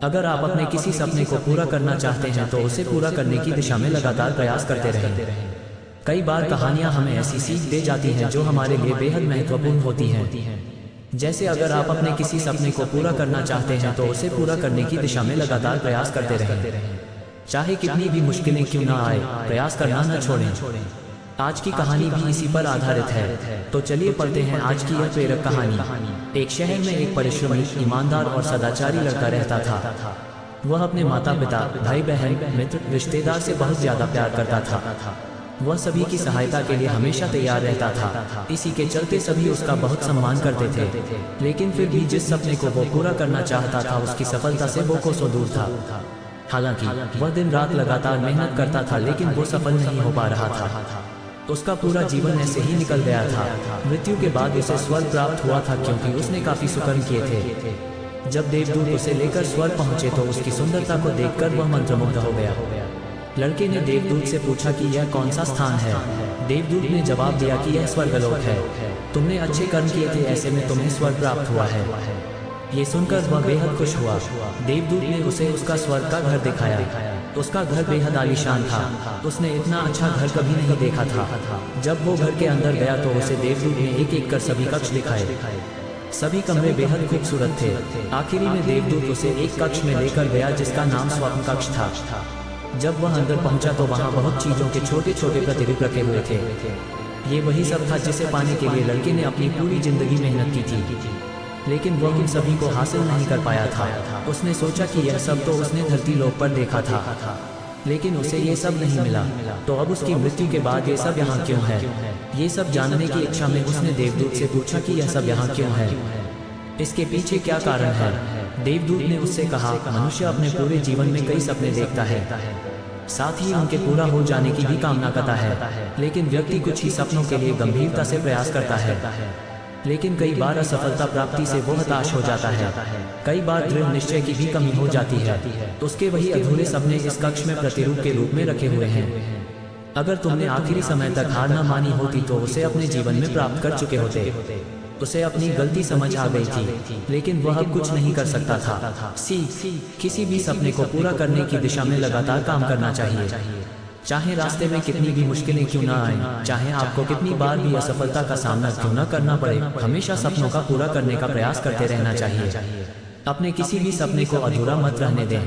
अगर आप अपने किसी सपने को पूरा करना चाहते हैं तो उसे पूरा करने की दिशा में लगातार प्रयास करते रहें। कई बार कहानियां हमें ऐसी सीख दे जाती हैं जो हमारे लिए बेहद महत्वपूर्ण होती हैं। जैसे अगर आप अपने किसी सपने को पूरा करना चाहते हैं तो उसे पूरा करने की दिशा में लगातार प्रयास करते रहें। चाहे कितनी भी मुश्किलें क्यों ना आए, प्रयास करना न छोड़ें। आज की कहानी भी इसी पर आधारित है, तो चलिए पढ़ते हैं आज की यह प्रेरक कहानी। एक शहर में एक परिश्रमी, ईमानदार और सदाचारी लड़का रहता था। वह अपने माता पिता, भाई बहन, मित्र, रिश्तेदार से बहुत ज्यादा प्यार करता था। वह सभी की सहायता के लिए हमेशा तैयार रहता था। इसी के चलते सभी उसका बहुत सम्मान करते थे। लेकिन फिर भी जिस सपने को वो पूरा करना चाहता था उसकी सफलता से वो कोसों दूर था। हालांकि वह दिन रात लगातार मेहनत करता था, लेकिन वो सफल नहीं हो पा रहा था। उसका पूरा जीवन ऐसे ही निकल गया था। मृत्यु के बाद उसे स्वर्ग प्राप्त हुआ था, क्योंकि उसने काफी सुकर्म किए थे। जब देवदूत उसे लेकर स्वर्ग पहुंचे तो उसकी सुंदरता को देखकर वह मंत्रमुग्ध हो गया। लड़के ने देवदूत से पूछा कि यह कौन सा स्थान है। देवदूत ने जवाब दिया कि यह स्वर्गलोक है। तुमने अच्छे कर्म किए थे, ऐसे में तुम्हें स्वर्ग प्राप्त हुआ है। ये सुनकर वह बेहद खुश हुआ। देवदूत ने उसे उसका स्वर्ग का घर दिखाया। उसका घर बेहद आलीशान था। उसने इतना अच्छा घर कभी नहीं देखा था। जब वो घर के अंदर गया तो उसे देवदूत ने एक एक कर सभी कक्ष दिखाए। सभी कमरे बेहद खूबसूरत थे। आखिरी में देवदूत उसे एक कक्ष में लेकर गया जिसका नाम स्वप्न कक्ष था। जब वह अंदर पहुंचा तो वहां बहुत चीजों के छोटे छोटे प्रतिरूप रखे हुए थे। ये वही सब था जिसे पाने के लिए लड़के ने अपनी पूरी जिंदगी मेहनत की थी, लेकिन वह उन सभी को हासिल नहीं कर पाया था। उसने सोचा कि यह सब तो उसने धरती लोक पर देखा था, लेकिन उसे ये सब नहीं मिला। तो अब उसकी मृत्यु के बाद ये सब यहाँ क्यों है? ये सब जानने की इच्छा में उसने देवदूत से पूछा कि यह सब यहाँ क्यों है, इसके पीछे क्या कारण है। देवदूत ने उससे कहा, मनुष्य अपने पूरे जीवन में कई सपने देखता है, साथ ही उनके पूरा हो जाने की भी कामना करता है। लेकिन व्यक्ति कुछ ही सपनों के लिए गंभीरता से प्रयास करता है, लेकिन कई बार असफलता प्राप्ति से वो हताश हो जाता है। कई बार दृढ़ निश्चय की भी कमी हो जाती है। उसके वही अधूरे सपने इस कक्ष में प्रतिरूप के रूप में रखे हुए हैं। अगर तुमने आखिरी समय तक हार न मानी होती तो उसे अपने जीवन में प्राप्त कर चुके होते। उसे अपनी गलती समझ आ गई थी, लेकिन वह अब कुछ नहीं कर सकता था। किसी भी सपने को पूरा करने की दिशा में लगातार काम करना चाहिए। चाहे रास्ते में कितनी भी मुश्किलें क्यों ना आए, चाहे आपको कितनी बार भी असफलता का सामना क्यों न करना पड़े, हमेशा सपनों का पूरा करने का प्रयास करते रहना चाहिए। अपने किसी भी सपने को अधूरा मत रहने दें।